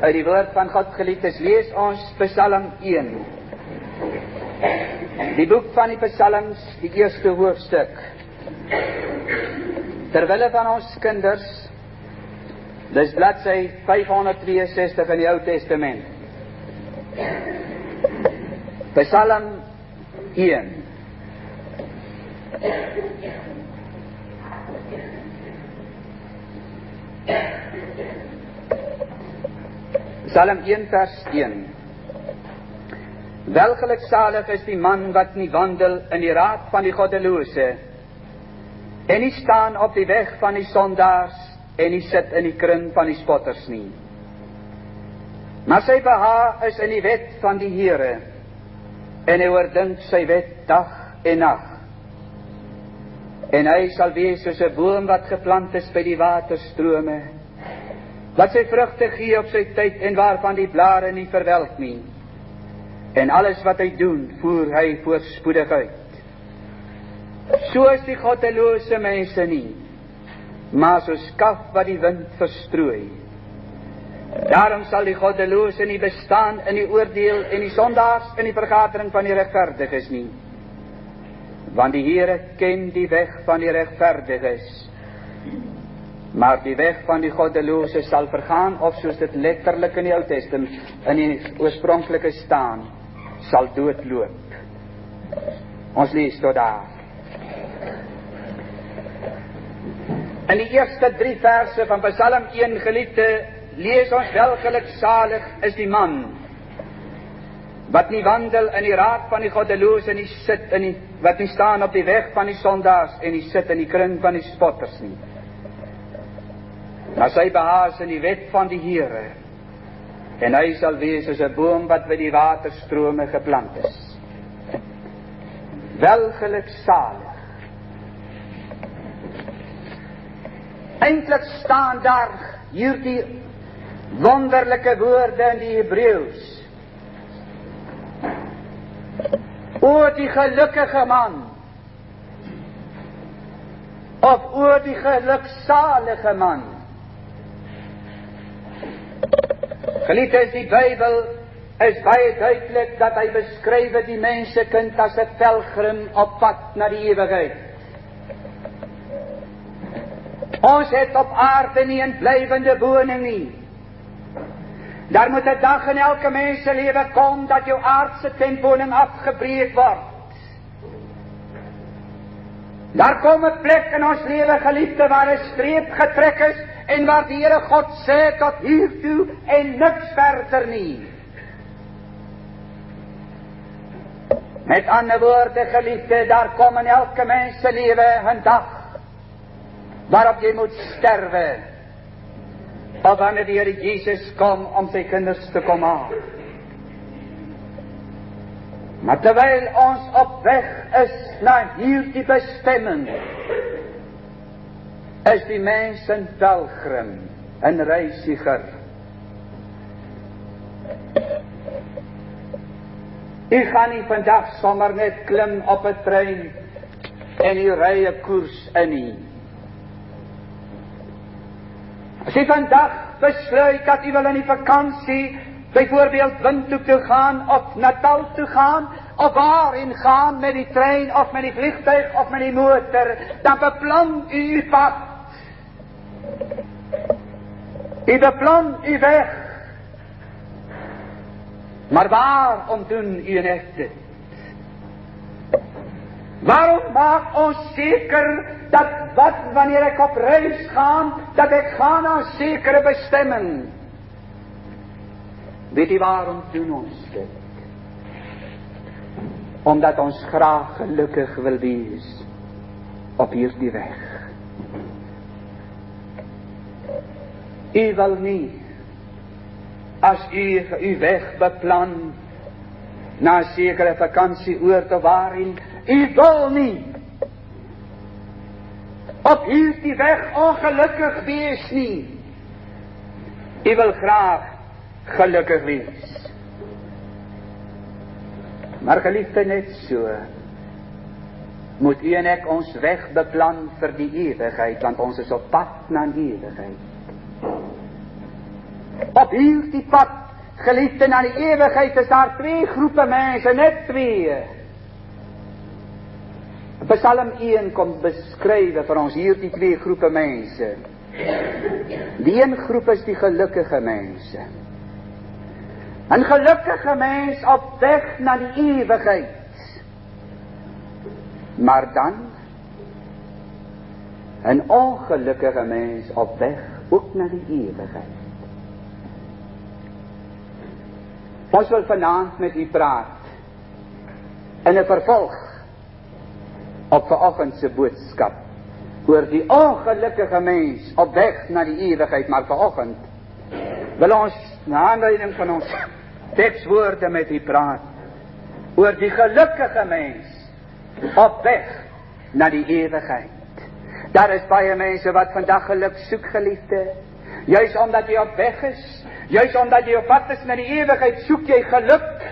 Uit die woord van God, geliefdes, lees ons Psalm 1. Die boek van die Psalms, die eerste hoofstuk. Terwille van ons kinders, dis bladsy 563 in die Ou Testament. Psalm 1. Psalm 1 vers 1. Welgeluksalig is die man wat nie wandel in die raad van die goddelose, en nie staan op die weg van die sondaars, en nie sit in die kring van die spotters nie. Maar sy behaag is in die wet van die Here, en hy oordink sy wet dag en nag. En hy sal wees soos 'n boom wat geplant is by die waterstrome, wat sy vrugte gee op sy tyd en waarvan die blare nie verwelk nie. En alles wat hy doen, voer hy voorspoedig uit. So is die goddelose mense nie, maar soos kaf wat die wind verstrooi. Daarom sal die goddelose nie bestaan in die oordeel en die sondaars in die vergadering van die regverdiges nie. Want die Here ken die weg van die regverdiges, maar die weg van die goddelose sal vergaan, of soos dit letterlik in die Ou Testament, in die oorspronklike staan, sal doodloop. Ons lees tot daar. In die eerste 3 verse van Psalm 1, geliefde, lees ons: welgeluksalig is die man wat nie wandel in die raad van die goddelose, en wat nie staan op die weg van die sondaars, en nie sit in die kring van die spotters nie. Maar sy behaag in die wet van die Here, en hy sal wees as 'n boom wat by die waterstrome geplant is. Welgeluksalig. Eintlik staan daar hierdie wonderlike woorde in die Hebreëus. O die gelukkige man, of o die geluksalige man. Geliefdes, die Bybel is baie duidelik dat hy beskryf die mensekind as 'n pelgrim op pad na die ewigheid. Ons het op aarde nie 'n blywende woning nie. Daar moet 'n dag in elke mens se lewe kom dat jou aardse tentwoning afgebreek word. Daar kom 'n plek in ons lewe, geliefde, waar 'n streep getrek is en waar die Here God sê tot hier toe en niks verder nie. Met ander woorde, geliefde, daar kom in elke mens se lewe 'n dag waarop jy moet sterwe, of wanneer die Here Jesus kom om sy kinders te kom haal. Maar terwyl ons op weg is na hierdie bestemming, is die mens 'n pelgrim, 'n reisiger. U gaan nie vandag sommer net klim op 'n trein en u ry 'n koers in nie. As jy vandag besluit dat jy wil in die vakansie, byvoorbeeld Windhoek toe gaan, of Natal toe gaan, of waarin gaan met die trein, of met die vliegtuig, of met die motor, dan beplan u uw pad. U beplan uw weg. Maar waarom doen u net dit? Waarom maak ons seker dat wanneer ek op reis gaan, dat ek ga na 'n sekere bestemming? Weet u waarom doen ons dit? Omdat ons graag gelukkig wil wees op hierdie weg. U wil nie, as u weg beplan na 'n sekere vakansieoord of waarin, u wil nie op hierdie weg ongelukkig wees nie. U wil graag gelukkig wees. Maar geliefde, net so moet u en ek ons weg beplan vir die ewigheid, want ons is op pad na die ewigheid. Op hierdie pad, geliefde, na die ewigheid, is daar twee groepe mense, net twee. Psalm 1 kom beskrywe vir ons hierdie twee groepe mense. Die een groep is die gelukkige mense. 'n gelukkige mens op weg na die ewigheid. Maar dan 'n ongelukkige mens op weg ook na die ewigheid. Ons wil vanaand met u praat in 'n vervolg op vanoggend se boodskap oor die ongelukkige mens op weg na die ewigheid. Maar vanoggend wil ons na aanleiding van ons tekswoorde met u praat oor die gelukkige mens op weg na die ewigheid. Daar is baie mense wat vandag geluk soek, geliefde. Juis omdat jy op weg is, juis omdat jy op pad is na die ewigheid, soek jy geluk.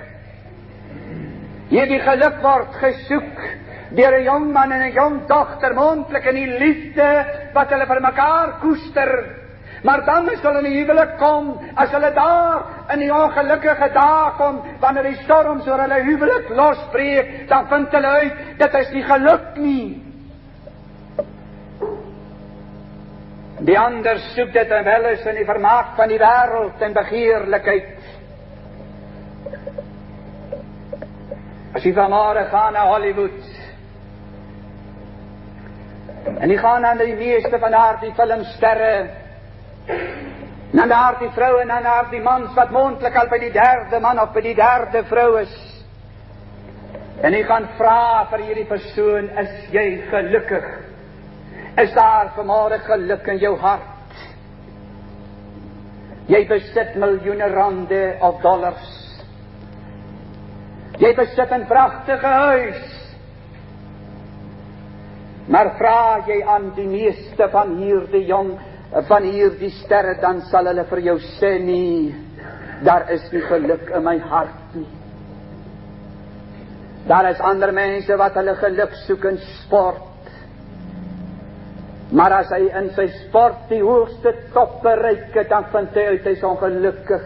Hierdie geluk word gesoek deur 'n jong man en 'n jong dogter, moontlik in die liefde wat hulle vir mekaar koester. Maar dan as hulle in die huwelik kom, as hulle daar in die ongelukkige dae kom, wanneer die storms oor hulle huwelik losbreek, dan vind hulle uit, dit is nie geluk nie. Die ander soek dit en wel eens in die vermaak van die wêreld en begeerlikheid. As jy vanmôre gaan na Hollywood, en jy gaan aan die meeste van daardie filmsterre, na daardie vrou en na daardie mans wat moontlik al by die derde man of by die derde vrou is. En jy gaan vra vir hierdie persoon, is jy gelukkig? Is daar vanmôre geluk in jou hart? Jy besit miljoene rande of dollars. Jy besit 'n pragtige huis. Maar vra jy aan die meeste van hierdie sterre, dan sal hulle vir jou sê, nee, daar is nie geluk in my hart nie. Daar is ander mense wat hulle geluk soek in sport. Maar as hy in sy sport die hoogste top bereik het, dan vind hy uit hy is ongelukkig.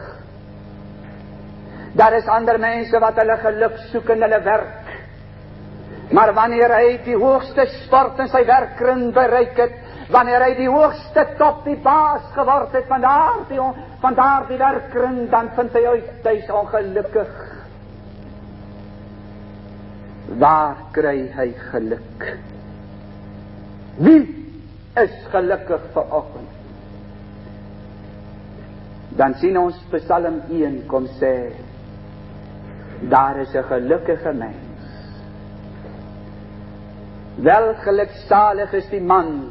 Daar is ander mense wat hulle geluk soek in hulle werk. Maar wanneer hy die hoogste sport in sy werkkring bereik het, wanneer hy die hoogste top, die baas geword het van daardie werkkring, dan vind hy uit hy is ongelukkig. Waar kry hy geluk? Wie is gelukkig vanoggend? Dan sien ons Psalm 1 kom sê, daar is 'n gelukkige mens. Wel geluksalig is die man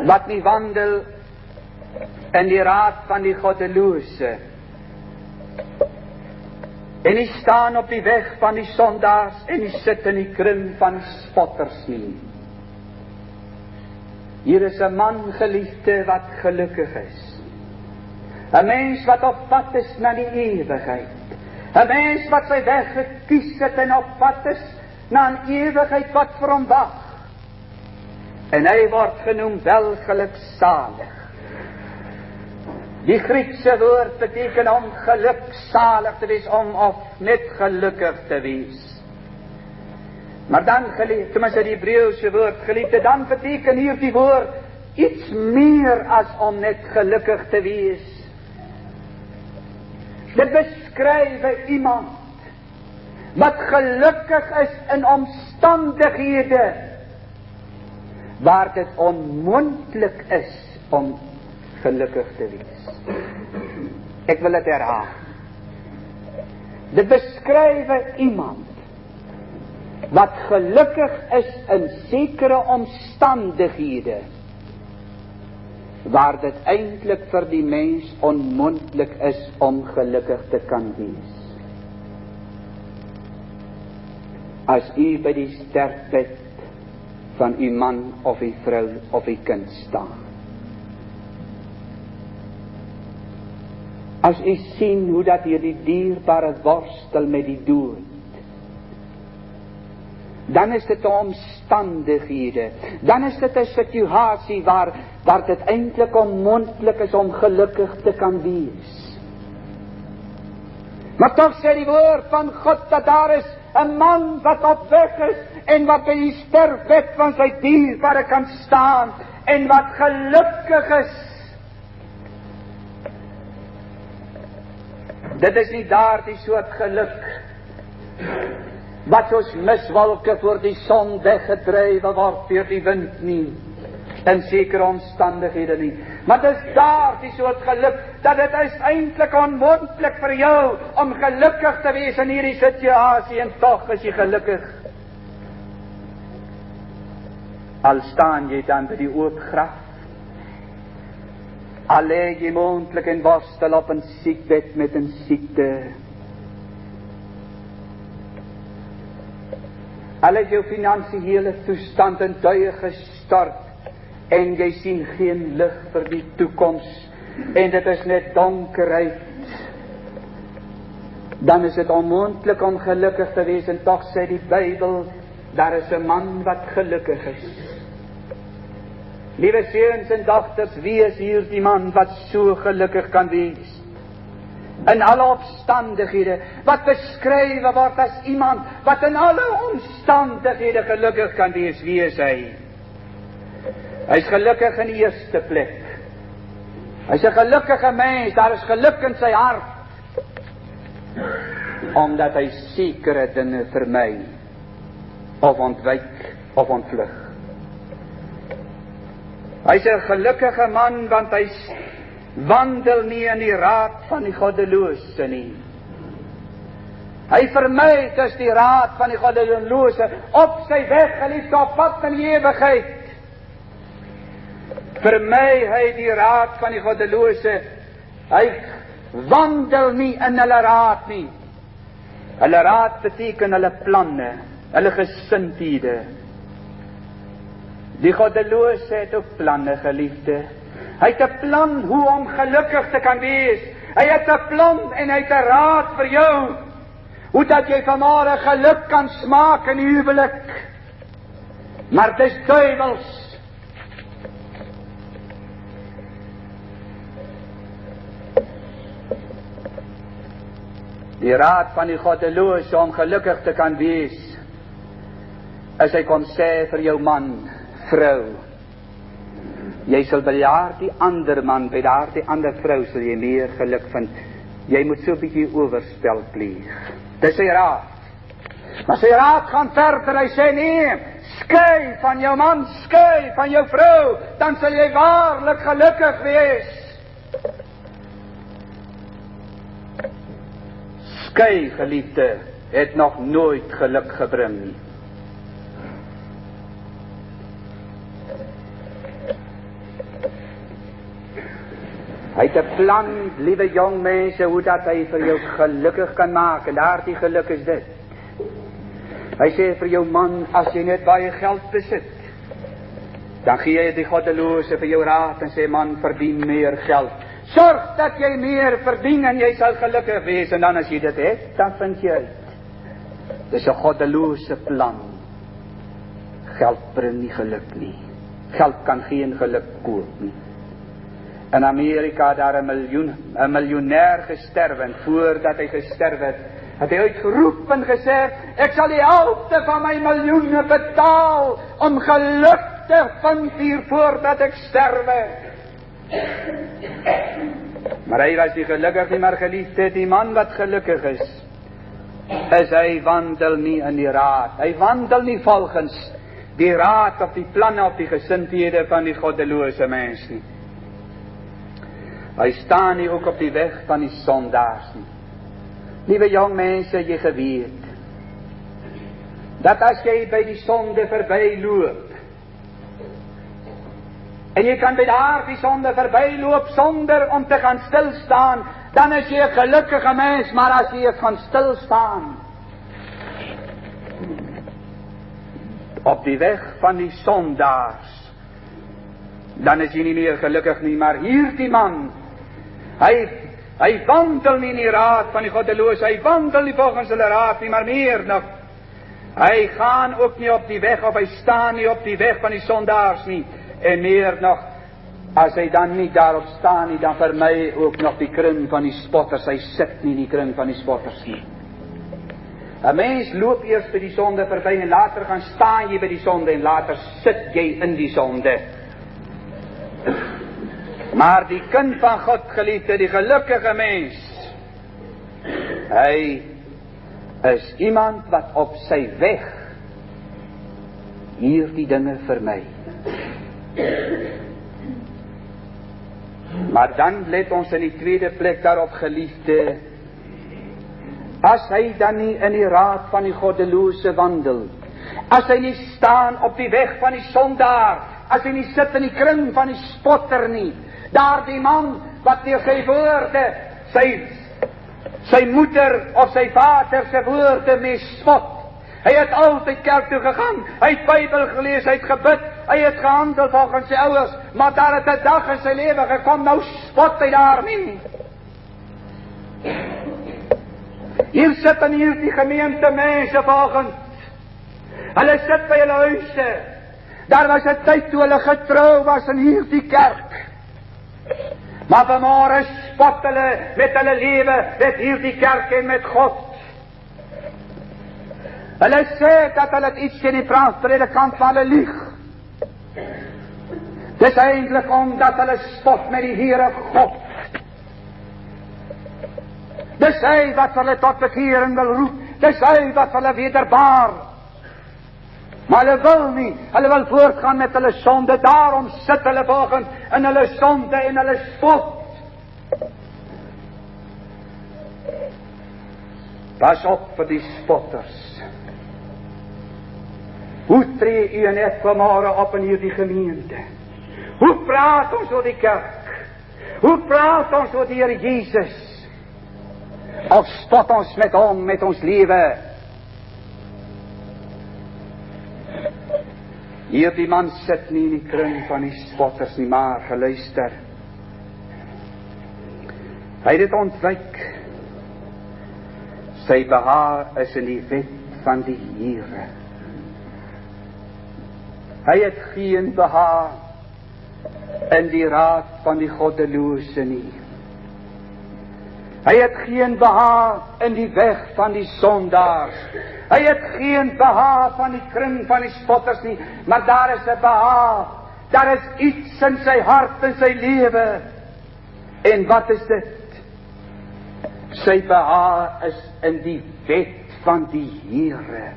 wat nie wandel in die raad van die goddelose en nie staan op die weg van die sondaars en nie sit in die kring van spotters nie. Hier is 'n man, geliefde, wat gelukkig is. 'n mens wat op pad is na die ewigheid. 'n mens wat sy weg gekies het en op pad is na 'n ewigheid wat vir hom wag. En hy word genoem welgeluksalig. Die Griekse woord beteken om geluksalig te wees, om of net gelukkig te wees. Maar dan, tenminste die Hebreëse woord, geliefde, dan beteken hierdie woord iets meer as om net gelukkig te wees. Dit beskryf iemand wat gelukkig is in omstandighede waar dit onmoontlik is om gelukkig te wees. Ek wil dit herhaal. Dit beskryf iemand wat gelukkig is in sekere omstandighede waar dit eintlik vir die mens onmoontlik is om gelukkig te kan wees. As u by die sterfbed van u man of u vrou of u kind staan, as u sien hoe dat hierdie dierbare worstel met die dood, dan is dit omstandighede, dan is dit 'n situasie waar dit eintlik onmoontlik is om gelukkig te kan wees. Maar tog sê die woord van God dat daar is 'n man wat op weg is en wat by die sterfbed van sy dierbare kan staan en wat gelukkig is. Dit is nie daardie soort geluk wat soos miswolke voor die son weggedrywe word deur die wind nie, in sekere omstandighede nie. Maar dit is daardie soort geluk, dat dit is eintlik onmoontlik vir jou om gelukkig te wees in hierdie situasie, en tog is jy gelukkig. Al staan jy dan by die oop graf, al lê jy moontlik en worstel op 'n siekbed met 'n siekte, al is jou finansiële toestand in duie gestort, en jy sien geen lig vir die toekoms, en dit is net donkerheid, dan is dit onmoontlik om gelukkig te wees, en tog sê die Bybel, daar is 'n man wat gelukkig is. Liewe seuns en dogters, wie is hier die man wat so gelukkig kan wees? In alle omstandighede, wat beskrywe word as iemand wat in alle omstandighede gelukkig kan wees, wie is hy? Hy is gelukkig in die eerste plek. Hy is 'n gelukkige mens, daar is geluk in sy hart, omdat hy sekere dinge vermy, of ontwyk, of ontvlug. Hy is 'n gelukkige man, want hy wandel nie in die raad van die goddelose nie. Hy vermy dus die raad van die goddelose, op sy weg geliefde, op pad in die ewigheid. Vermy hy die raad van die goddelose, hy wandel nie in hulle raad nie. Hulle raad beteken hulle planne, hulle gesindhede. Die goddelose het ook planne, geliefde. Hy het 'n plan hoe om gelukkig te kan wees. Hy het 'n plan en hy het 'n raad vir jou, hoe dat jy vanmôre geluk kan smaak in die huwelik. Maar dit is duiwels. Die raad van die goddelose om gelukkig te kan wees, is hy kon sê vir jou man, vrou, jy sal by daardie ander man, by daardie ander vrou sal jy meer geluk vind. Jy moet so 'n bietjie oorspel pleeg. Dis sy raad. Maar sy raad gaan verder, hy sê nee, skei van jou man, skei van jou vrou, dan sal jy waarlik gelukkig wees. Skei, geliefde, het nog nooit geluk gebring nie. Hy het 'n plan, liewe jong mense, hoe dat hy vir jou gelukkig kan maak, en daardie geluk is dit. Hy sê vir jou man, as jy net baie geld besit, dan gee jy die goddelose vir jou raad en sê, man, verdien meer geld. Sorg dat jy meer verdien en jy sal gelukkig wees, en dan as jy dit het, dan vind jy uit. Dis 'n goddelose plan. Geld bring nie geluk nie. Geld kan geen geluk koop nie. In Amerika daar 'n miljonair gesterf, en voordat hy gesterf het hy uitgeroep en gesê, ek sal die helfte van my miljoene betaal om geluk te vind hier voordat ek sterwe. Maar hy was nie gelukkig nie, maar geliefde, die man wat gelukkig is hy wandel nie in die raad. Hy wandel nie volgens die raad of die planne of die gesindhede van die goddelose mens nie. Hy staan nie ook op die weg van die sondaars nie. Liewe jong mense, jy geweet, dat as jy by die sonde verbyloop, en jy kan by daardie sonde verbyloop sonder om te gaan stilstaan, dan is jy 'n gelukkige mens, maar as jy gaan stilstaan op die weg van die sondaars, dan is jy nie meer gelukkig nie, maar hierdie man, hy wandel nie in die raad van die goddelose, hy wandel nie volgens hulle raad nie, maar meer nog, Hy gaan ook nie op die weg, of hy staan nie op die weg van die sondaars nie. En meer nog, as hy dan nie daarop staan nie, dan vir my ook nog die kring van die spotters. Hy sit nie in die kring van die spotters nie. 'n Mens loop eers by die sonde verby en later gaan staan jy by die sonde en later sit jy in die sonde. Maar die kind van God, geliefde, die gelukkige mens, hy is iemand wat op sy weg hierdie dinge vermy. Maar dan let ons in die tweede plek daarop, geliefde, as hy dan nie in die raad van die goddelose wandel, as hy nie staan op die weg van die sondaar, as hy nie sit in die kring van die spotter nie, daardie man wat deur sy woorde, sy moeder of sy vader se woorde mee spot. Hy het altyd kerk toe gegaan, hy het Bybel gelees, hy het gebid, hy het gehandel volgens sy ouers, maar daar het 'n dag in sy lewe gekom, nou spot hy daarmee. Hier sit in hierdie gemeente mense vanoggend, hulle sit by hulle huise, daar was 'n tyd toe hulle getrou was in hierdie kerk, maar vanmôre spot hulle met hulle lewe, met hierdie kerk en met God. Hulle sê dat hulle iets teen die predikant van hulle lieg. Dis eintlik omdat hulle spot met die Here God. Dis hy wat hulle tot bekering wil roep, dis hy wat hulle wederbaar. Maar hulle wil nie, hulle wil voortgaan met hulle sonde, daarom sit hulle vanoggend in hulle sonde en hulle spot. Pas op vir die spotters. Hoe tree u net vanmôre op in hierdie gemeente? Hoe praat ons oor die kerk? Hoe praat ons oor die Here Jesus? Of spot ons met hom, met ons lewe? Hierdie man sit nie in die kring van die spotters nie, maar geluister. Hy het dit ontwyk. Sy behaag is in die wet van die Here. Hy het geen behaag in die raad van die goddelose nie. Hy het geen behaag in die weg van die sondaars. Hy het geen behaag van die kring van die spotters nie, maar daar is 'n behaag. Daar is iets in sy hart en sy lewe. En wat is dit? Sy behaag is in die wet van die Here.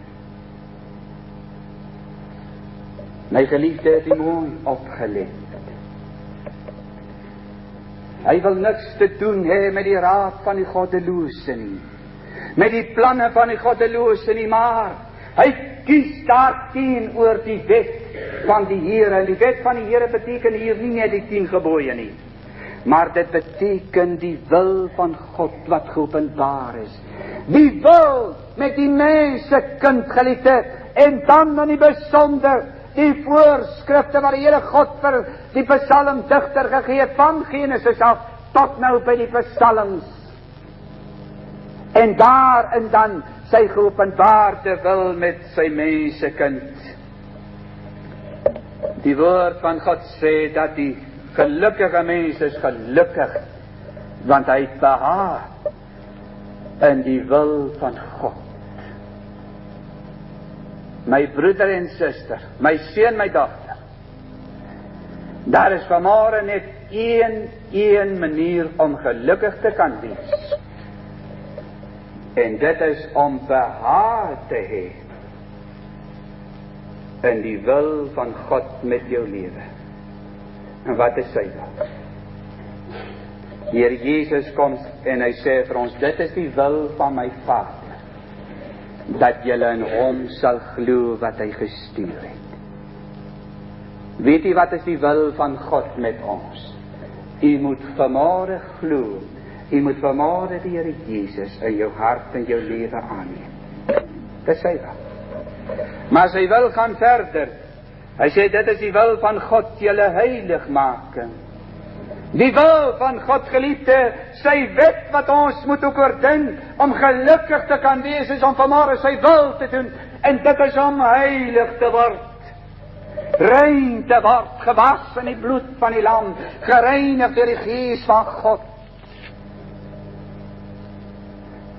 My geliefde het die mooi opgelet. Hy wil niks te doen hê met die raad van die goddelose nie, met die planne van die goddelose nie, maar hy kies daarteen oor die wet van die Here. En die wet van die Here beteken hier nie net die 10 gebooie nie, maar dit beteken die wil van God wat geopenbaar is. Die wil met die mense kind, geliefde, en dan in die besonder die voorskrifte wat die Here God vir die psalmdigter gegee het, van Genesis af tot nou by die psalms. En daarin dan sy geopenbaarde wil met sy mense kind. Die woord van God sê dat die gelukkige mens is gelukkig, want hy het behaag in die wil van God. My broeder en suster, my seun, my dogter, daar is vanmôre net een manier om gelukkig te kan wees. En dit is om behaag te hê in die wil van God met jou lewe. En wat is sy wil? Here Jesus kom en hy sê vir ons, dit is die wil van my Vader, dat julle in hom sal glo wat hy gestuur het. Weet u wat is die wil van God met ons? U moet vanmôre glo. U moet vanmôre die Here Jesus in jou hart en jou lewe aanneem. Dit sê hy. Maar sy wil gaan verder. Hy sê dit is die wil van God, julle heilig maak. Die wil van God, geliefde, sy wet wat ons moet ook oordink, om gelukkig te kan wees, is om vanmorgen sy wil te doen, en dit is om heilig te word, rein te word, gewas in die bloed van die lam, gereinigd deur die Gees van God.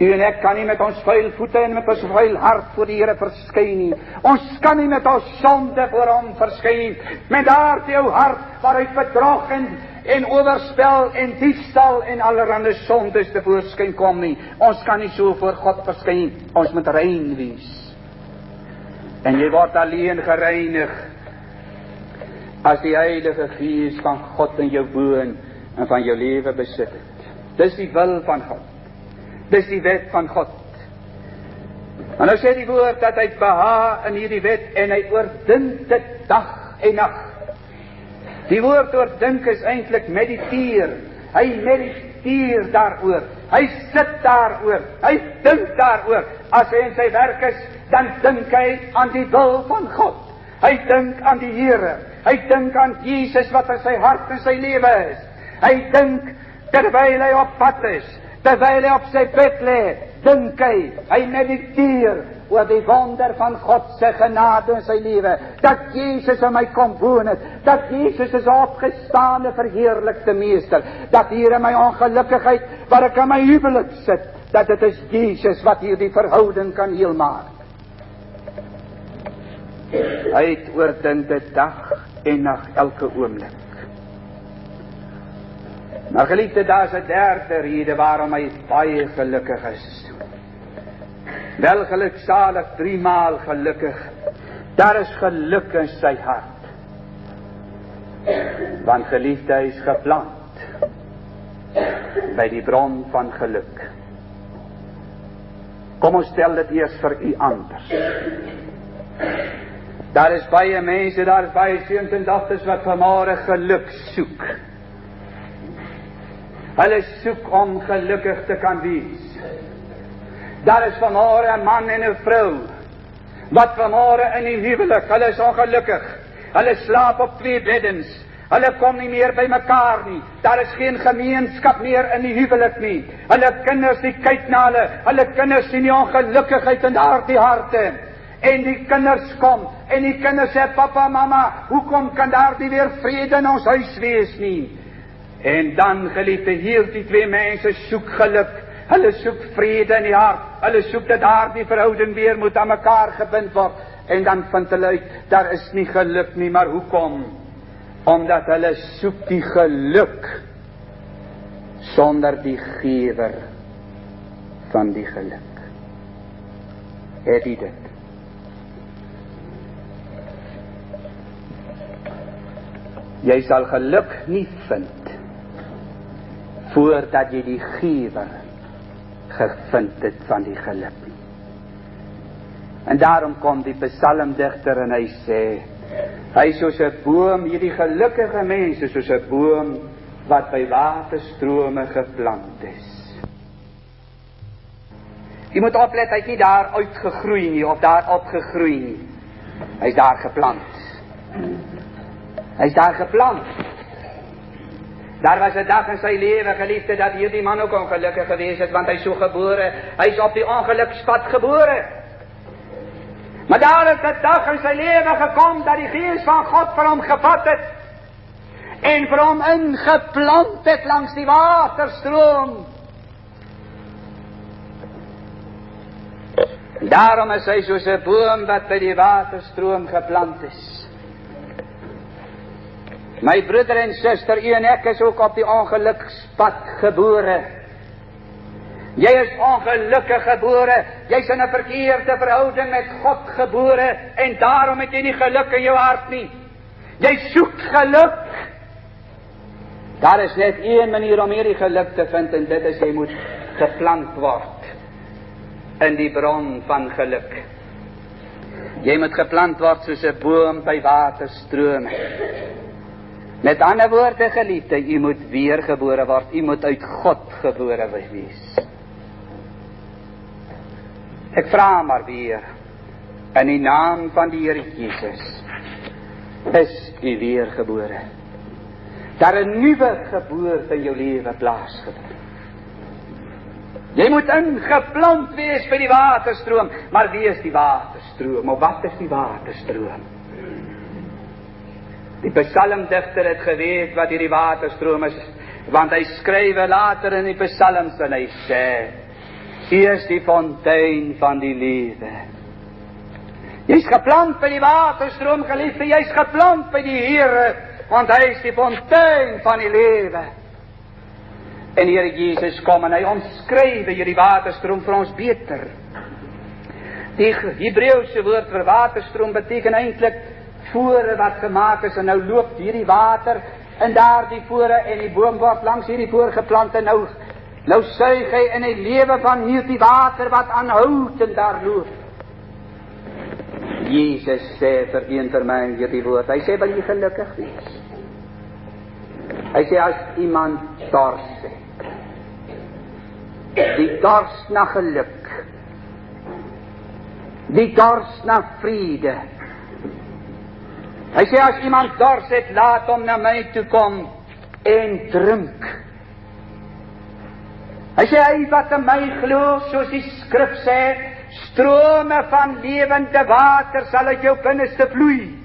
U en ek kan nie met ons vuil voete en met ons vuil hart voor die Here verskyn nie. Ons kan nie met ons sonde voor hom verskyn nie. Met daardie ou hart waaruit bedrog en oorspel en diefstal en allerhande sondes tevoorskyn kom nie. Ons kan nie so voor God verskyn nie. Ons moet rein wees. En jy word alleen gereinig as die Heilige Gees van God in jou woon en van jou lewe besit het. Dis die wil van God. Dis die wet van God. En nou sê die woord dat hy behaag in hierdie wet en hy oordink dit dag en nag. Die woord oordink is eintlik mediteer. Hy mediteer daaroor. Hy sit daaroor. Hy dink daaroor. As hy in sy werk is, dan dink hy aan die wil van God. Hy dink aan die Here. Hy dink aan Jesus wat in sy hart en sy lewe is. Hy dink terwyl hy op pad is. Terwyl hy op sy bed lê, dink hy mediteer oor die wonder van God se genade in sy lewe, dat Jesus in my kom woon het, dat Jesus is opgestaane verheerlikte meester, dat hier in my ongelukkigheid, waar ek in my huwelik sit, dat dit is Jesus wat hier die verhouding kan heel maak. Hy het oordink dit dag en nag, elke oomblik. Maar geliefde, daar is 'n derde rede waarom hy baie gelukkig is. Wel geluksalig, 3 maal gelukkig. Daar is geluk in sy hart. Want geliefde, hy is geplant by die bron van geluk. Kom ons stel dit eers vir u anders. Daar is baie mense, daar is baie seuns en dogters wat vanmôre geluk soek. Hulle soek om gelukkig te kan wees. Daar is vanmôre 'n man en 'n vrou wat vanmôre in die huwelik, hulle is ongelukkig. Hulle slaap op 2 beddens. Hulle kom nie meer by mekaar nie. Daar is geen gemeenskap meer in die huwelik nie. Hulle kinders die kyk na hulle kinders sien die ongelukkigheid in daardie harte. En die kinders kom en die kinders sê, papa, mama, hoekom kan daar nie weer vrede in ons huis wees nie? En dan, geliefde, hier die 2 mense soek geluk. Hulle soek vrede in die hart. Hulle soek dat daardie verhouding weer moet aan mekaar gebind word. En dan vind hulle uit, daar is nie geluk nie, maar hoekom? Omdat hulle soek die geluk sonder die gewer van die geluk. Het jy dit? Jy sal geluk nie vind voordat jy die gewer gevind het van die geluk. En daarom kom die psalmdigter en hy sê, hy is soos 'n boom, hierdie gelukkige mens is soos 'n boom wat by waterstrome geplant is. Jy moet oplet, hy het nie daar uitgegroei nie, of daar opgegroei nie. Hy is daar geplant. Hy is daar geplant. Daar was 'n dag in sy lewe, geliefde, dat hierdie man ook ongelukkig gewees het, want hy is so gebore, hy is op die ongelukspad gebore. Maar daar is 'n dag in sy lewe gekom, dat die Gees van God vir hom gevat het, en vir hom ingeplant het langs die waterstroom. Daarom is hy soos 'n boom wat by die waterstroom geplant is. My broeder en suster, u en ek is ook op die ongelukspad gebore. Jy is ongelukkig gebore, jy is in 'n verkeerde verhouding met God gebore, en daarom het jy nie geluk in jou hart nie. Jy soek geluk. Daar is net een manier om hierdie geluk te vind, en dit is jy moet geplant word in die bron van geluk. Jy moet geplant word soos 'n boom by waterstrome. Met ander woorde, geliefde, u moet weergebore word, u moet uit God gebore wees. Ek vra maar weer, in die naam van die Here Jesus, is u weergebore. daar 'n nuwe geboorte in jou lewe plaasgevind. Jy moet ingeplant wees by die waterstroom, maar wie is die waterstroom? Of wat is die waterstroom? Die psalmdigter het geweet wat hierdie waterstroom is, want hy skrywe later in die psalms en hy sê, U is die fontein van die lewe. Jy's geplant by die waterstroom, geliefde, jy's geplant by die Here, want hy is die fontein van die lewe. En die Here Jesus kom en hy omskryf hierdie waterstroom vir ons beter. Die Hebreëse woord vir waterstroom beteken eintlik vore wat gemaak is, en nou loop hierdie water in daardie vore, en die boom word langs hierdie voor geplant, en nou suig hy in die lewe van hierdie water wat aanhoudend daar loop. Jesus sê vir my hierdie woord, hy sê, wil jy gelukkig wees? Hy sê, as iemand dors het, die dors na geluk, die dors na vrede. Hy sê, as iemand dors het, laat hom na my toe kom en drink. Hy sê, hy wat in my glo, soos die skrif sê, strome van lewende water sal uit jou binneste vloei.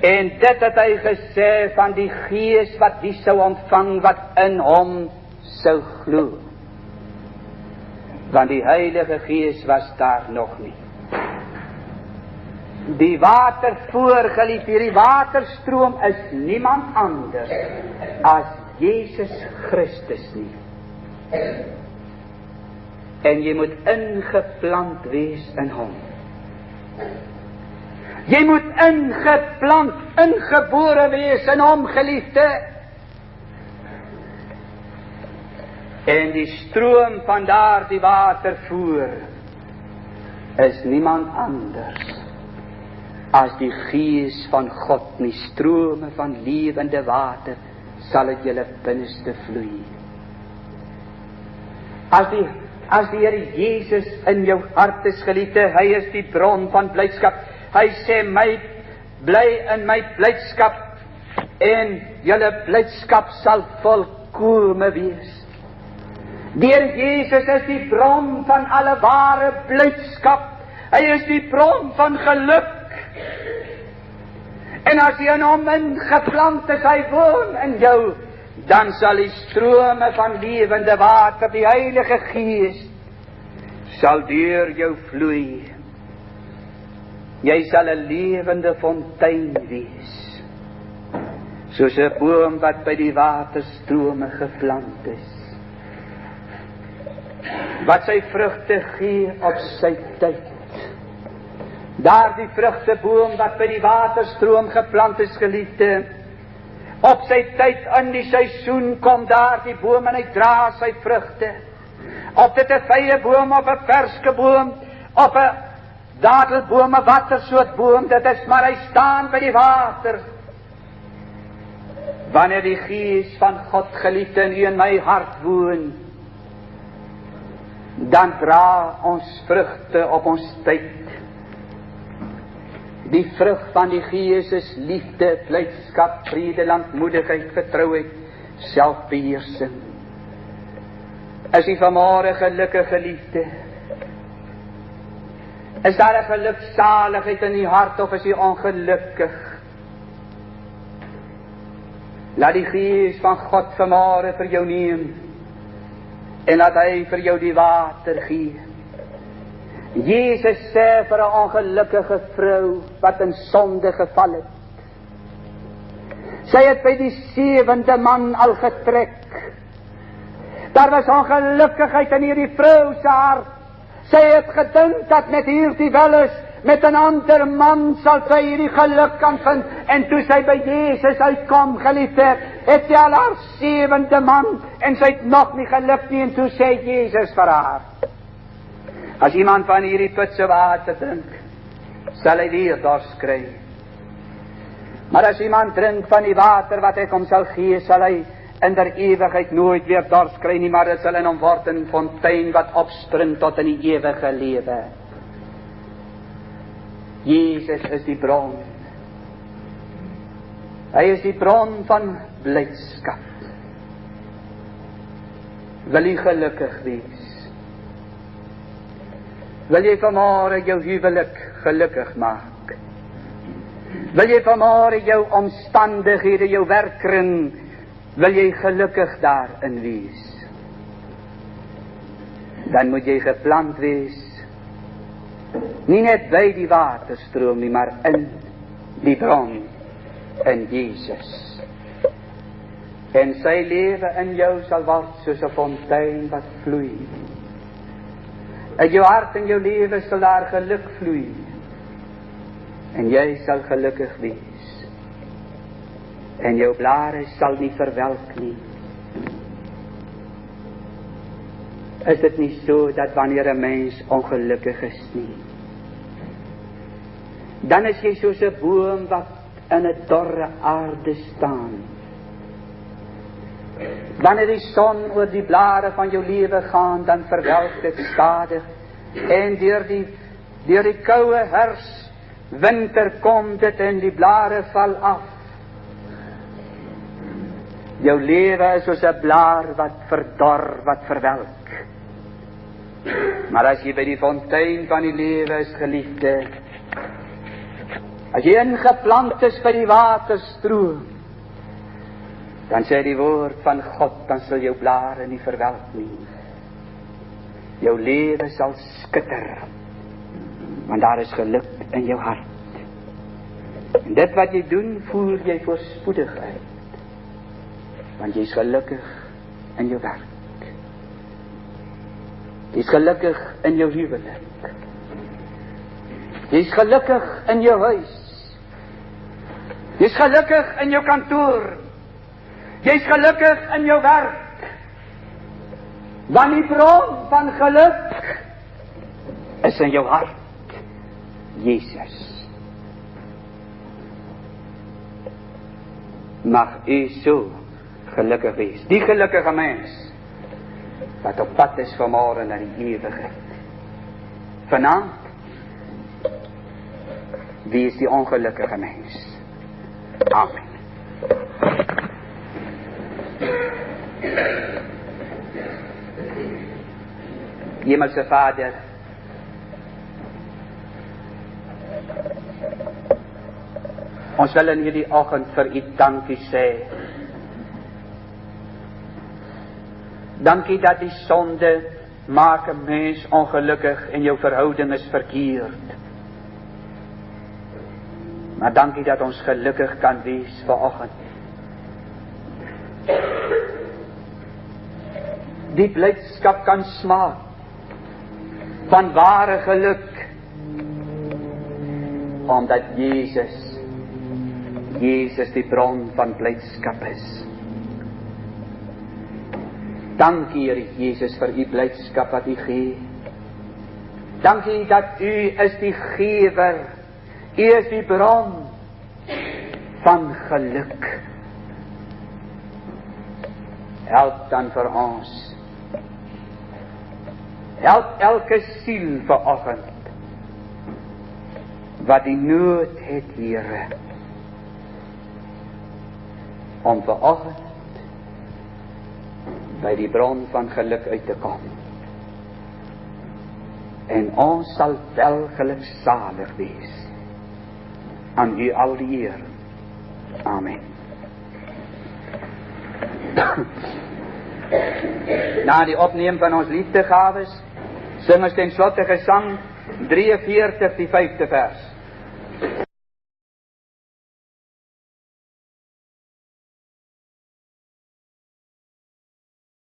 En dit het hy gesê van die Gees wat die sou ontvang wat in hom sou glo. Want die Heilige Gees was daar nog nie. Die water voorgelief, hierdie waterstroom is niemand anders as Jesus Christus nie. En jy moet ingeplant wees in hom. Jy moet ingeplant, ingebore wees in hom, geliefde. En die stroom van daardie water voer is niemand anders as die Gees van God. Die strome van lewende water sal uit julle binneste vloei. As die Here Jesus in jou hart is, geliefde, hy is die bron van blydskap. Hy sê, bly in my blydskap, en julle blydskap sal volkome wees. Die Here Jesus is die bron van alle ware blydskap. Hy is die bron van geluk. En as jy in hom ingeplant is, hy woon in jou, dan sal die strome van lewende water, die Heilige Gees, sal deur jou vloei. Jy sal 'n lewende fontein wees, soos 'n boom wat by die waterstrome geplant is, wat sy vrugte gee op sy tyd. Daardie vrugteboom wat by die waterstroom geplant is, geliefde, op sy tyd in die seisoen kom daardie boom en hy dra sy vrugte. Of dit 'n vyeboom of 'n perskeboom of 'n dadelboom, 'n watersoort boom, dit is maar hy staan by die water. Wanneer die Gees van God, geliefde, in u en my hart woon, dan dra ons vrugte op ons tyd. Die vrug van die Gees is liefde, blydskap, vrede, lankmoedigheid, getrouheid, selfbeheersing. Is u vanmôre gelukkig, geliefde? Is daar 'n geluksaligheid in u hart, of is u ongelukkig? Laat die Gees van God vanmôre vir jou neem, en laat hy vir jou die water gee. Jesus sê vir 'n ongelukkige vrou wat in sonde geval het. Sy het by die 7de man al getrek. Daar was ongelukkigheid in hierdie vrou se hart. Sy het gedink dat met hierdie welis, met 'n ander man sal sy hierdie geluk kan vind. En toe sy by Jesus uitkom, geliefde, het sy al haar 7de man, en sy het nog nie geluk nie, en toe sê Jesus vir haar, as iemand van hierdie put se water drink, sal hy weer dors kry. Maar as iemand drink van die water wat ek hom sal gee, sal hy in der ewigheid nooit weer dors kry nie, maar dit sal in hom word 'n fontein wat opspring tot in die ewige lewe. Jesus is die bron. Hy is die bron van blydskap. Wil jy gelukkig wees? Wil jy vanmôre jou huwelik gelukkig maak? Wil jy vanmôre jou omstandighede, jou werkkring, wil jy gelukkig daarin wees? Dan moet jy geplant wees, nie net by die waterstroom nie, maar in die bron, in Jesus. En sy lewe in jou sal word soos 'n fontein wat vloei. In jou hart en jou lewe sal daar geluk vloei. En jy sal gelukkig wees. En jou blare sal nie verwelk nie. Is dit nie so dat wanneer 'n mens ongelukkig is nie, dan is jy soos 'n boom wat in 'n dorre aarde staan. Wanneer die son oor die blare van jou lewe gaan, dan verwelk dit stadig. En deur die koue winter kom dit en die blare val af. Jou lewe is soos 'n blaar wat verdor, wat verwelk. Maar as jy by die fontein van die lewe is, geliefde, as jy ingeplant is by die waterstroom, dan sê die woord van God, dan sal jou blare nie verwelk nie. Jou lewe sal skitter, want daar is geluk in jou hart. En dit wat jy doen, voer jy voorspoedig uit, want jy is gelukkig in jou werk. Jy is gelukkig in jou huwelik. Jy is gelukkig in jou huis. Jy is gelukkig in jou kantoor. Jy is gelukkig in jou werk. Want die bron van geluk is in jou hart. Jesus. Mag u so gelukkig wees. Die gelukkige mens wat op pad is vanmôre na die ewigheid. Vanaand, wie is die ongelukkige mens? Amen. Hemelse Vader, ons wil in hierdie oggend vir u dankie sê. Dankie dat die sonde maak 'n mens ongelukkig en jou verhouding is verkeerd. Maar dankie dat ons gelukkig kan wees vanoggend. Die blydskap kan smaak van ware geluk, omdat Jesus die bron van blydskap is. Dankie, Here Jesus, vir u blydskap wat u gee. Dankie dat u is die gewer. U is die bron van geluk. Help dan vir ons. Help elke siel vanoggend wat die nood het, Here, om vanoggend by die bron van geluk uit te kom. En ons sal wel geluksalig wees. Aan u al die eer. Amen. Na die opneem van ons liefdegawes, sing ons ten slotte gesang 43, die 5de vers.